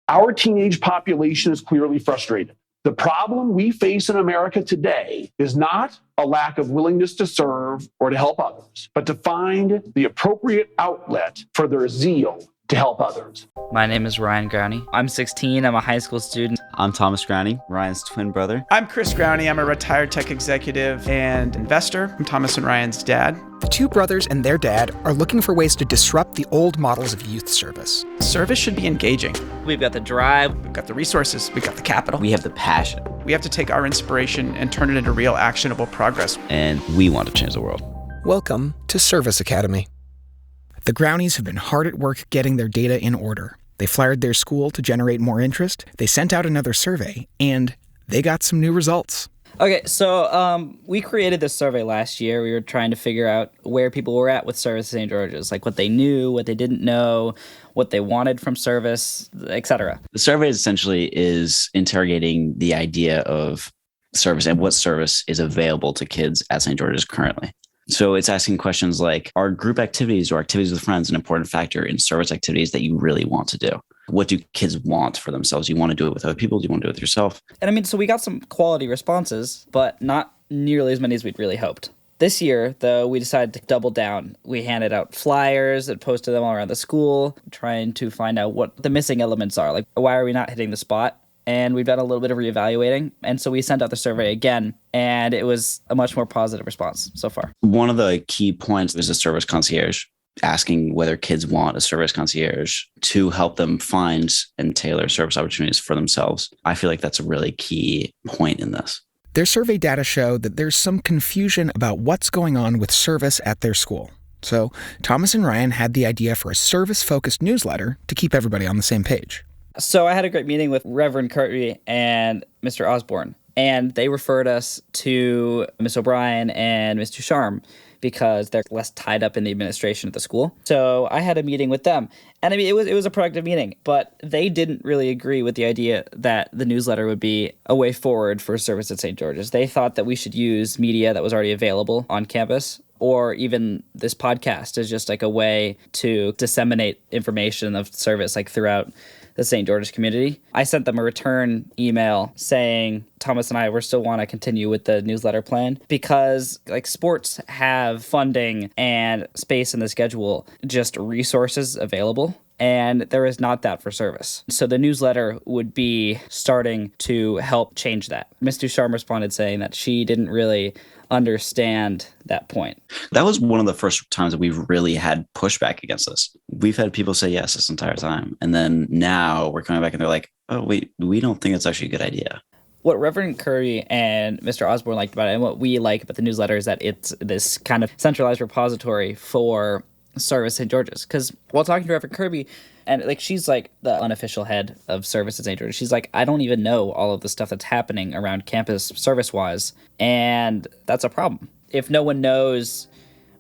Our teenage population is clearly frustrated. The problem we face in America today is not a lack of willingness to serve or to help others, but to find the appropriate outlet for their zeal to help others. My name is Ryan Growney. I'm 16. I'm a high school student. I'm Thomas Growney, Ryan's twin brother. I'm Chris Growney. I'm a retired tech executive and investor. I'm Thomas and Ryan's dad. The two brothers and their dad are looking for ways to disrupt the old models of youth service. Service should be engaging. We've got the drive. We've got the resources. We've got the capital. We have the passion. We have to take our inspiration and turn it into real actionable progress. And we want to change the world. Welcome to Service Academy. The Growneys have been hard at work getting their data in order. They flyered their school to generate more interest, they sent out another survey, and they got some new results. Okay, so we created this survey last year. We were trying to figure out where people were at with service at St. George's, like what they knew, what they didn't know, what they wanted from service, etc. The survey essentially is interrogating the idea of service and what service is available to kids at St. George's currently. So it's asking questions like, are group activities or activities with friends an important factor in service activities that you really want to do? What do kids want for themselves? Do you want to do it with other people? Do you want to do it with yourself? And I mean, so we got some quality responses, but not nearly as many as we'd really hoped. This year, though, we decided to double down. We handed out flyers and posted them all around the school, trying to find out what the missing elements are. Like, why are we not hitting the spot? And we've done a little bit of reevaluating. And so we sent out the survey again, and it was a much more positive response so far. One of the key points is a service concierge, asking whether kids want a service concierge to help them find and tailor service opportunities for themselves. I feel like that's a really key point in this. Their survey data show that there's some confusion about what's going on with service at their school. So Thomas and Ryan had the idea for a service-focused newsletter to keep everybody on the same page. So I had a great meeting with Reverend Curry and Mr. Osborne, and they referred us to Miss O'Brien and Ms. Ducharme because they're less tied up in the administration at the school. So I had a meeting with them, and I mean, it was a productive meeting, but they didn't really agree with the idea that the newsletter would be a way forward for service at St. George's. They thought that we should use media that was already available on campus, or even this podcast is just like a way to disseminate information of service like throughout the St. George's community. I sent them a return email saying Thomas and I still want to continue with the newsletter plan because like sports have funding and space in the schedule, just resources available. And there is not that for service. So the newsletter would be starting to help change that. Ms. Ducharme responded saying that she didn't really understand that point. That was one of the first times that we've really had pushback against this. We've had people say yes this entire time. And then now we're coming back and they're like, oh, wait, we don't think it's actually a good idea. What Reverend Curry and Mr. Osborne liked about it, and what we like about the newsletter, is that it's this kind of centralized repository for service at St. George's. Because while talking to Reverend Kirby, and like she's like the unofficial head of service at St. George's, she's like, I don't even know all of the stuff that's happening around campus service-wise, and that's a problem. If no one knows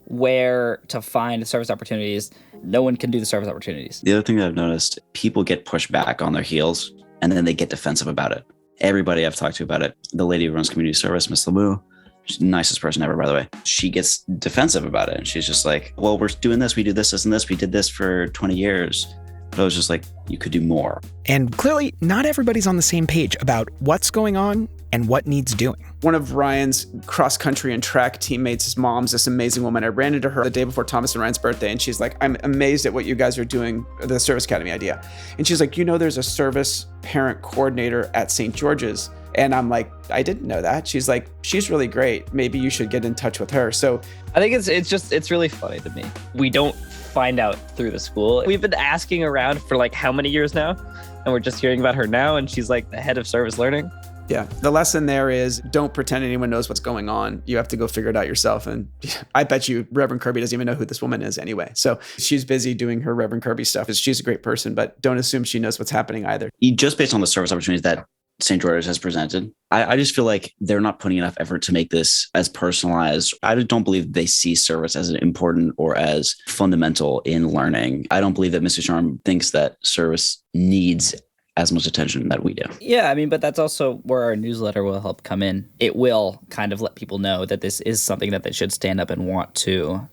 where to find service opportunities, no one can do the service opportunities. The other thing that I've noticed, people get pushed back on their heels, and then they get defensive about it. Everybody I've talked to about it, the lady who runs community service, Miss Lamu, she's the nicest person ever, by the way. She gets defensive about it. And she's just like, well, we're doing this. We do this, this, and this. We did this for 20 years. But I was just like, you could do more. And clearly, not everybody's on the same page about what's going on and what needs doing. One of Ryan's cross-country and track teammates, his mom's this amazing woman. I ran into her the day before Thomas and Ryan's birthday, and she's like, I'm amazed at what you guys are doing, the Service Academy idea. And she's like, there's a service parent coordinator at St. George's. And I'm like, I didn't know that. She's like, she's really great. Maybe you should get in touch with her. So I think it's really funny to me. We don't find out through the school. We've been asking around for like how many years now? And we're just hearing about her now. And she's like the head of service learning. Yeah. The lesson there is don't pretend anyone knows what's going on. You have to go figure it out yourself. And I bet you Reverend Kirby doesn't even know who this woman is anyway. So she's busy doing her Reverend Kirby stuff. She's a great person, but don't assume she knows what's happening either. Just based on the service opportunities that St. George's has presented, I just feel like they're not putting enough effort to make this as personalized. I don't believe they see service as important or as fundamental in learning. I don't believe that Mr. Charm thinks that service needs as much attention that we do. Yeah, I mean, but that's also where our newsletter will help come in. It will kind of let people know that this is something that they should stand up and want to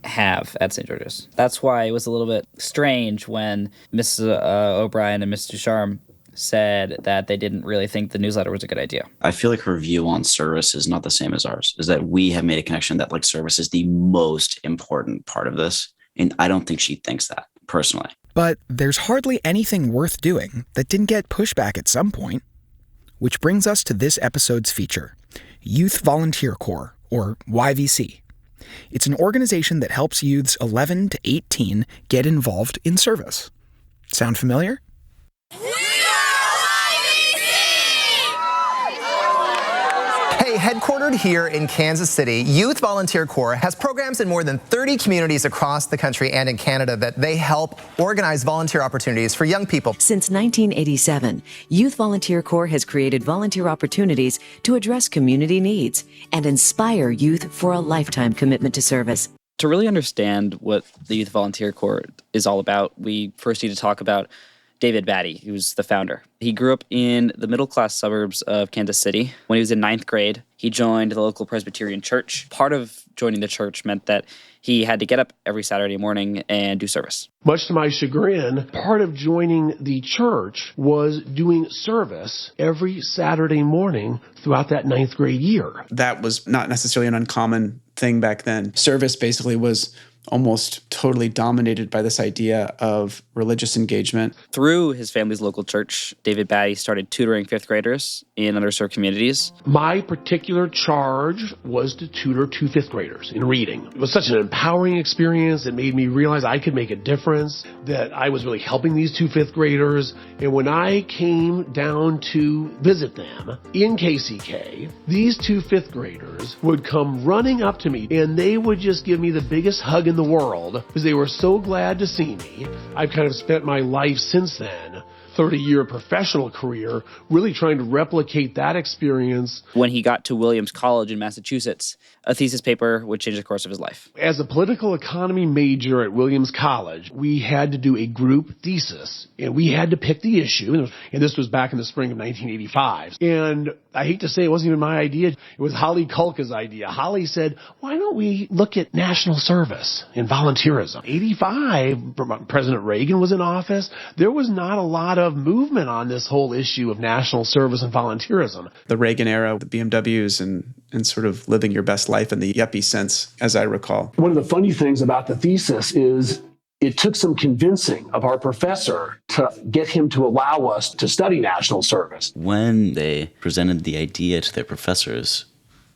have at St. George's. That's why it was a little bit strange when Mrs. O'Brien and Mr. Ducharme said that they didn't really think the newsletter was a good idea. I feel like her view on service is not the same as ours, is that we have made a connection that like service is the most important part of this. And I don't think she thinks that personally. But there's hardly anything worth doing that didn't get pushback at some point. Which brings us to this episode's feature, Youth Volunteer Corps, or YVC. It's an organization that helps youths 11 to 18 get involved in service. Sound familiar? Hey, headquartered here in Kansas City, Youth Volunteer Corps has programs in more than 30 communities across the country and in Canada that they help organize volunteer opportunities for young people. Since 1987, Youth Volunteer Corps has created volunteer opportunities to address community needs and inspire youth for a lifetime commitment to service. To really understand what the Youth Volunteer Corps is all about, we first need to talk about David Battey, who's the founder. He grew up in the middle-class suburbs of Kansas City. When he was in 9th grade, he joined the local Presbyterian church. Part of joining the church meant that he had to get up every Saturday morning and do service. Much to my chagrin, part of joining the church was doing service every Saturday morning throughout that 9th grade year. That was not necessarily an uncommon thing back then. Service basically was almost totally dominated by this idea of religious engagement. Through his family's local church, David Battey started tutoring 5th graders in underserved communities. My particular charge was to tutor 2 5th graders in reading. It was such an empowering experience. It made me realize I could make a difference, that I was really helping these 2 5th graders. And when I came down to visit them in KCK, these 2 5th graders would come running up to me and they would just give me the biggest hug in the world because they were so glad to see me. I've kind of spent my life since then, 30-year professional career, really trying to replicate that experience. When he got to Williams College in Massachusetts, a thesis paper would change the course of his life. As a political economy major at Williams College, we had to do a group thesis, and we had to pick the issue, and this was back in the spring of 1985. And I hate to say it wasn't even my idea. It was Holly Kulka's idea. Holly said, why don't we look at national service and volunteerism? 85, President Reagan was in office. There was not a lot of movement on this whole issue of national service and volunteerism. The Reagan era, the BMWs and sort of living your best life in the yuppie sense, as I recall. One of the funny things about the thesis is it took some convincing of our professor to get him to allow us to study national service. When they presented the idea to their professors,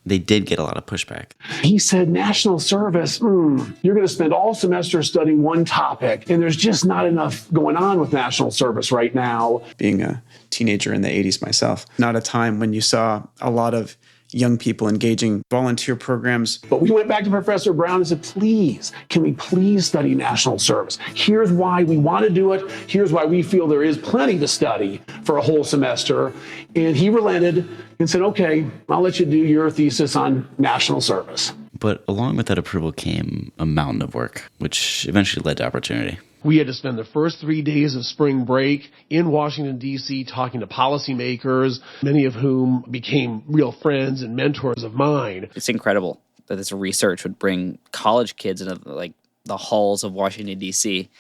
they did get a lot of pushback. He said, national service, you're going to spend all semester studying one topic, and there's just not enough going on with national service right now. Being a teenager in the 80s myself, not a time when you saw a lot of young people engaging volunteer programs. But we went back to Professor Brown and said, please, can we please study national service? Here's why we want to do it. Here's why we feel there is plenty to study for a whole semester. And he relented and said, okay, I'll let you do your thesis on national service. But along with that approval came a mountain of work, which eventually led to opportunity. We had to spend the first 3 days of spring break in Washington, D.C., talking to policymakers, many of whom became real friends and mentors of mine. It's incredible that this research would bring college kids into like the halls of Washington, D.C.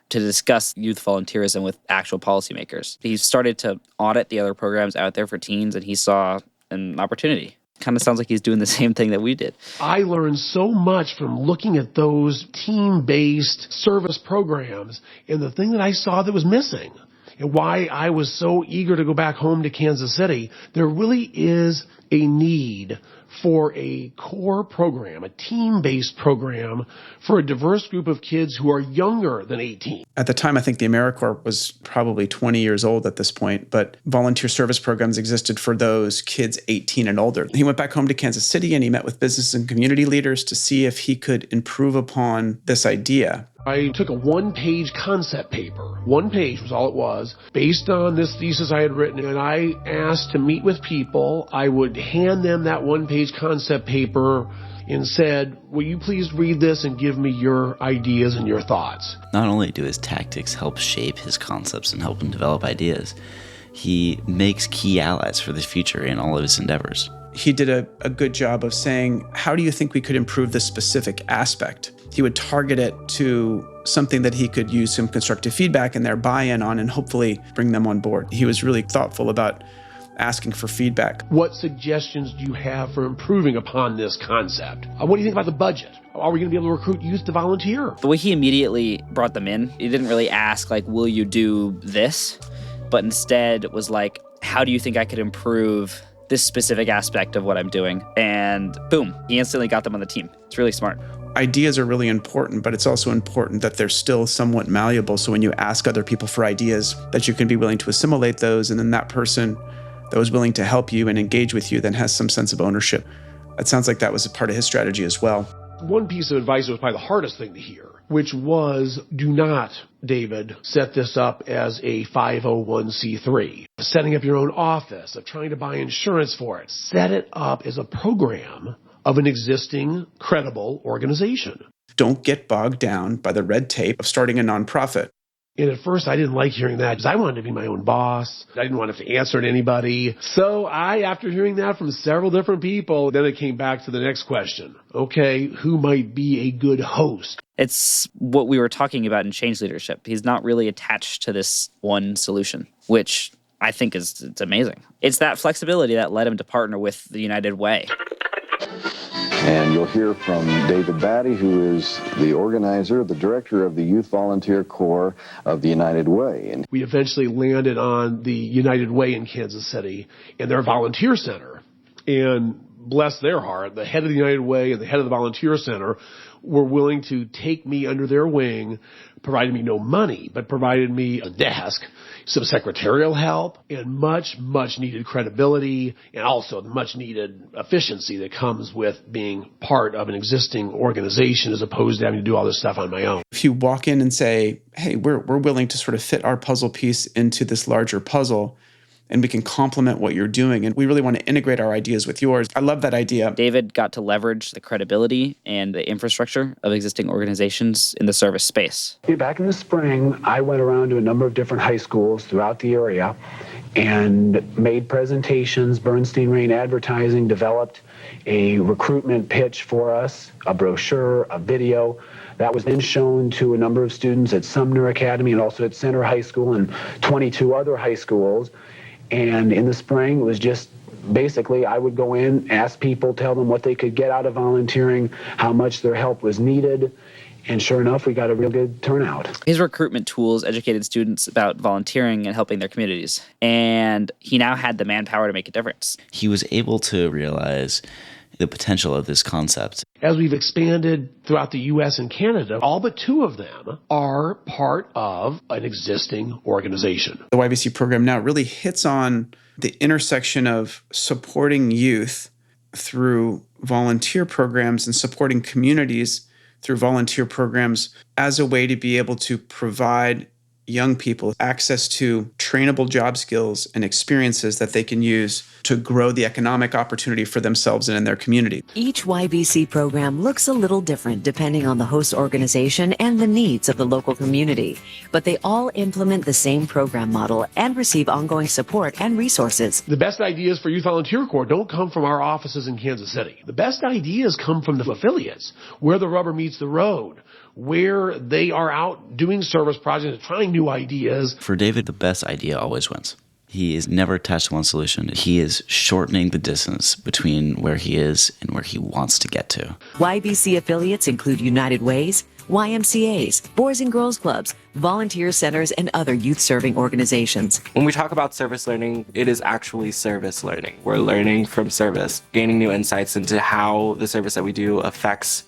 to discuss youth volunteerism with actual policymakers. He started to audit the other programs out there for teens, and he saw an opportunity. Kind of sounds like he's doing the same thing that we did. I learned so much from looking at those team-based service programs, and the thing that I saw that was missing, and why I was so eager to go back home to Kansas City, there really is a need for a core program, a team-based program for a diverse group of kids who are younger than 18. At the time, I think the AmeriCorps was probably 20 years old at this point, but volunteer service programs existed for those kids 18 and older. He went back home to Kansas City and he met with business and community leaders to see if he could improve upon this idea. I took a one-page concept paper. 1 page was all it was, based on this thesis I had written, and I asked to meet with people. I would hand them that 1-page concept paper and said, will you please read this and give me your ideas and your thoughts? Not only do his tactics help shape his concepts and help him develop ideas, he makes key allies for the future in all of his endeavors. He did a good job of saying, how do you think we could improve this specific aspect? he would target it to something that he could use some constructive feedback and their buy-in on and hopefully bring them on board. He was really thoughtful about asking for feedback. What suggestions do you have for improving upon this concept? What do you think about the budget? Are we going to be able to recruit youth to volunteer? The way he immediately brought them in, he didn't really ask, like, will you do this? But instead was like, how do you think I could improve this specific aspect of what I'm doing? And boom, he instantly got them on the team. It's really smart. Ideas are really important, but it's also important that they're still somewhat malleable. So when you ask other people for ideas, that you can be willing to assimilate those, and then that person that was willing to help you and engage with you then has some sense of ownership. It sounds like that was a part of his strategy as well. One piece of advice that was probably the hardest thing to hear, which was, do not, David, set this up as a 501c3. Setting up your own office, of trying to buy insurance for it. Set it up as a program of an existing, credible organization. Don't get bogged down by the red tape of starting a nonprofit. And at first, I didn't like hearing that because I wanted to be my own boss. I didn't want to have to answer to anybody. So after hearing that from several different people, then it came back to the next question. Okay, who might be a good host? It's what we were talking about in change leadership. He's not really attached to this one solution, which I think it's amazing. It's that flexibility that led him to partner with the United Way. And you'll hear from David Battey, who is the organizer, the director of the Youth Volunteer Corps of the United Way. And we eventually landed on the United Way in Kansas City and their volunteer center. And bless their heart, the head of the United Way and the head of the volunteer center were willing to take me under their wing, provided me no money, but provided me a desk, some secretarial help, and much, much needed credibility, and also the much needed efficiency that comes with being part of an existing organization as opposed to having to do all this stuff on my own. If you walk in and say, hey, we're willing to sort of fit our puzzle piece into this larger puzzle, and we can complement what you're doing, and we really want to integrate our ideas with yours. I love that idea. David got to leverage the credibility and the infrastructure of existing organizations in the service space. Back in the spring, I went around to a number of different high schools throughout the area and made presentations. Bernstein Rain Advertising developed a recruitment pitch for us, a brochure, a video. That was then shown to a number of students at Sumner Academy and also at Center High School and 22 other high schools. And in the spring, it was just basically I would go in, ask people, tell them what they could get out of volunteering, how much their help was needed. And sure enough, we got a real good turnout. His recruitment tools educated students about volunteering and helping their communities. And he now had the manpower to make a difference. He was able to realize the potential of this concept. As we've expanded throughout the U.S. and Canada, all but 2 of them are part of an existing organization. The YVC program now really hits on the intersection of supporting youth through volunteer programs and supporting communities through volunteer programs as a way to be able to provide young people access to trainable job skills and experiences that they can use to grow the economic opportunity for themselves and in their community. Each YVC program looks a little different depending on the host organization and the needs of the local community, but they all implement the same program model and receive ongoing support and resources. The best ideas for Youth Volunteer Corps don't come from our offices in Kansas City. The best ideas come from the affiliates, where the rubber meets the road, where they are out doing service projects, trying new ideas. For David, the best idea always wins. He is never attached to one solution. He is shortening the distance between where he is and where he wants to get to. YVC affiliates include United Ways, YMCAs, Boys and Girls Clubs, volunteer centers, and other youth-serving organizations. When we talk about service learning, it is actually service learning. We're learning from service, gaining new insights into how the service that we do affects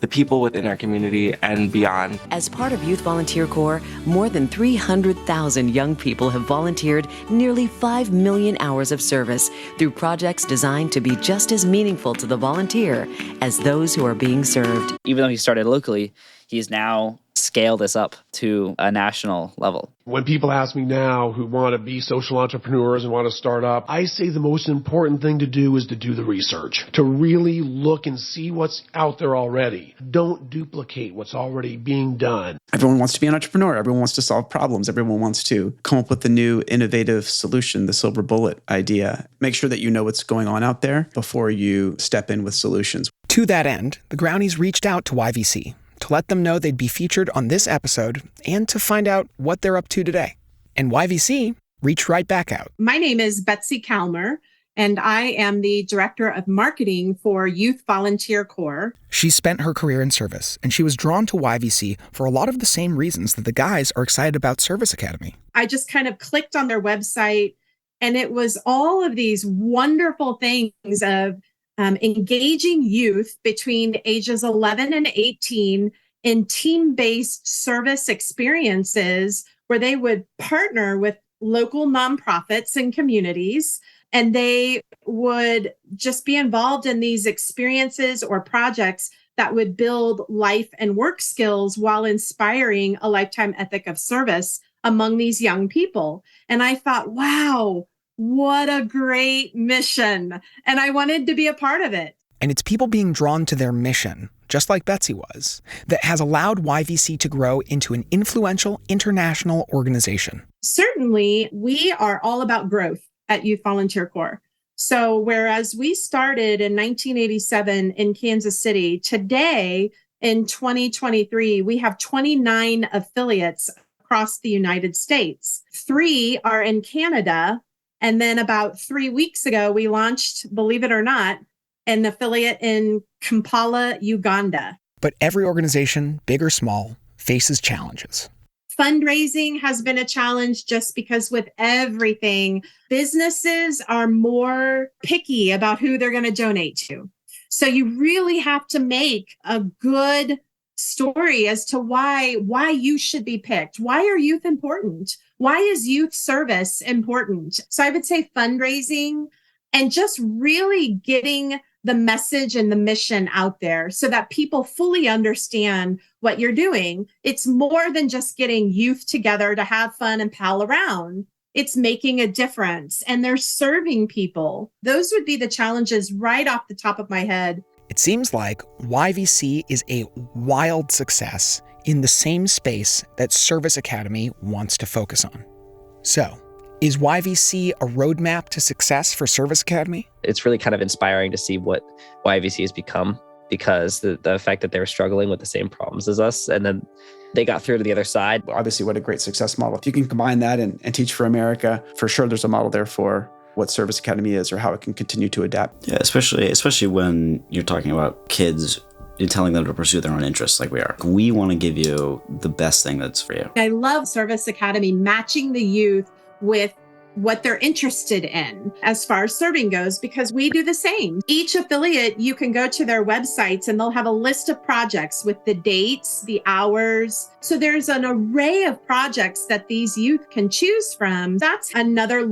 the people within our community and beyond. As part of Youth Volunteer Corps, more than 300,000 young people have volunteered nearly 5 million hours of service through projects designed to be just as meaningful to the volunteer as those who are being served. Even though he started locally, he's now scaled this up to a national level. When people ask me now who want to be social entrepreneurs and want to start up, I say the most important thing to do is to do the research, to really look and see what's out there already. Don't duplicate what's already being done. Everyone wants to be an entrepreneur. Everyone wants to solve problems. Everyone wants to come up with the new innovative solution, the silver bullet idea. Make sure that you know what's going on out there before you step in with solutions. To that end, the Grownies reached out to YVC to let them know they'd be featured on this episode and to find out what they're up to today. And YVC reached right back out. My name is Betsy Calmer, and I am the Director of Marketing for Youth Volunteer Corps. She spent her career in service, and she was drawn to YVC for a lot of the same reasons that the guys are excited about Service Academy. I just kind of clicked on their website, and it was all of these wonderful things of engaging youth between ages 11 and 18 in team-based service experiences where they would partner with local nonprofits and communities, and they would just be involved in these experiences or projects that would build life and work skills while inspiring a lifetime ethic of service among these young people. And I thought, wow, what a great mission. And I wanted to be a part of it. And it's people being drawn to their mission, just like Betsy was, that has allowed YVC to grow into an influential international organization. Certainly, we are all about growth at Youth Volunteer Corps. So whereas we started in 1987 in Kansas City, today in 2023, we have 29 affiliates across the United States. 3 are in Canada. And then about 3 weeks ago, we launched, believe it or not, an affiliate in Kampala, Uganda. But every organization, big or small, faces challenges. Fundraising has been a challenge just because with everything, businesses are more picky about who they're going to donate to. So you really have to make a good story as to why you should be picked. Why are youth important? Why is youth service important? So I would say fundraising and just really getting the message and the mission out there so that people fully understand what you're doing. It's more than just getting youth together to have fun and pal around. It's making a difference, and they're serving people. Those would be the challenges right off the top of my head. It seems like YVC is a wild success in the same space that Service Academy wants to focus on. So, is YVC a roadmap to success for Service Academy? It's really kind of inspiring to see what YVC has become, because the fact that they were struggling with the same problems as us, and then they got through to the other side. Obviously, what a great success model. If you can combine that and Teach for America, for sure there's a model there for what Service Academy is or how it can continue to adapt. Yeah, especially when you're talking about kids and telling them to pursue their own interests like we are. We want to give you the best thing that's for you. I love Service Academy matching the youth with what they're interested in as far as serving goes, because we do the same. Each affiliate, you can go to their websites and they'll have a list of projects with the dates, the hours. So there's an array of projects that these youth can choose from. That's another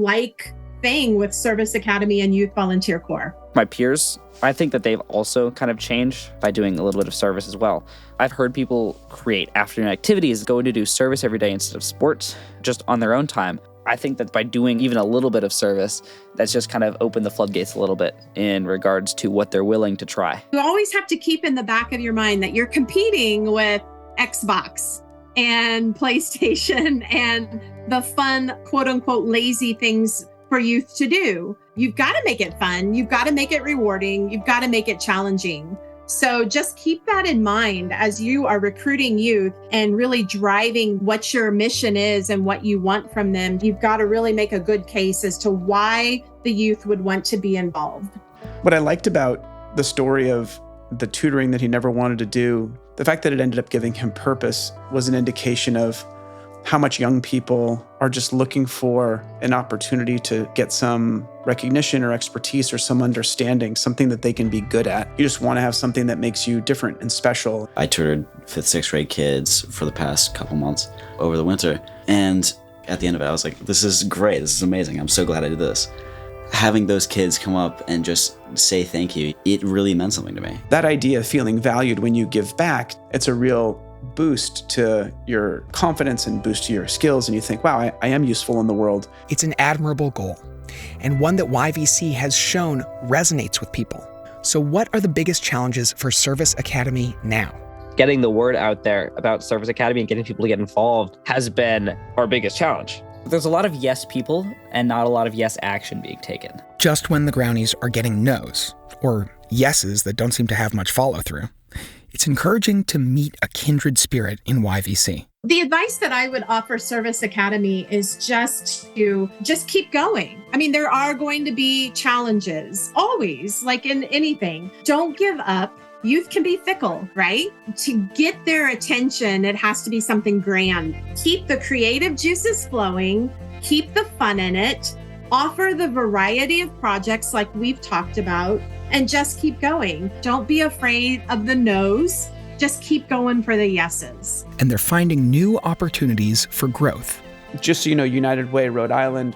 thing with Service Academy and Youth Volunteer Corps. My peers, I think that they've also kind of changed by doing a little bit of service as well. I've heard people create afternoon activities, going to do service every day instead of sports, just on their own time. I think that by doing even a little bit of service, that's just kind of opened the floodgates a little bit in regards to what they're willing to try. You always have to keep in the back of your mind that you're competing with Xbox and PlayStation and the fun, quote unquote, lazy things for youth to do. You've got to make it fun. You've got to make it rewarding. You've got to make it challenging. So just keep that in mind as you are recruiting youth and really driving what your mission is and what you want from them. You've got to really make a good case as to why the youth would want to be involved. What I liked about the story of the tutoring that he never wanted to do, the fact that it ended up giving him purpose was an indication of how much young people are just looking for an opportunity to get some recognition or expertise or some understanding, something that they can be good at. You just want to have something that makes you different and special. I tutored 5th, 6th grade kids for the past couple months over the winter. And at the end of it, I was like, this is great. This is amazing. I'm so glad I did this. Having those kids come up and just say thank you, it really meant something to me. That idea of feeling valued when you give back, it's a real boost to your confidence and boost to your skills. And you think, wow, I am useful in the world. It's an admirable goal, and one that YVC has shown resonates with people. So what are the biggest challenges for Service Academy now? Getting the word out there about Service Academy and getting people to get involved has been our biggest challenge. There's a lot of yes people and not a lot of yes action being taken. Just when the Grownies are getting no's, or yeses that don't seem to have much follow through, It's encouraging to meet a kindred spirit in YVC. The advice that I would offer Service Academy is just keep going. I mean, there are going to be challenges, always, like in anything. Don't give up. Youth can be fickle, right? To get their attention, it has to be something grand. Keep the creative juices flowing, keep the fun in it, offer the variety of projects like we've talked about, and just keep going. Don't be afraid of the no's. Just keep going for the yeses. And they're finding new opportunities for growth. Just so you know, United Way Rhode Island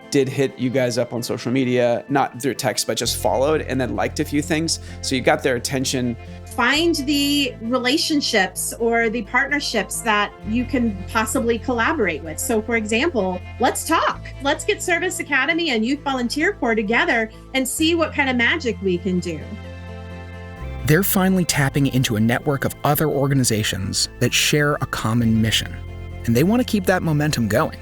did hit you guys up on social media, not through text, but just followed and then liked a few things. So you got their attention. Find the relationships or the partnerships that you can possibly collaborate with. So for example, let's talk. Let's get Service Academy and Youth Volunteer Corps together and see what kind of magic we can do. They're finally tapping into a network of other organizations that share a common mission, and they want to keep that momentum going.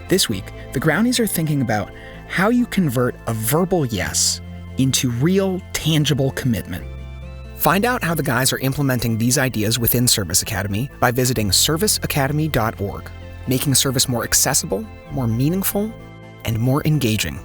This week, the Groundies are thinking about how you convert a verbal yes into real, tangible commitment. Find out how the guys are implementing these ideas within Service Academy by visiting serviceacademy.org, making service more accessible, more meaningful, and more engaging.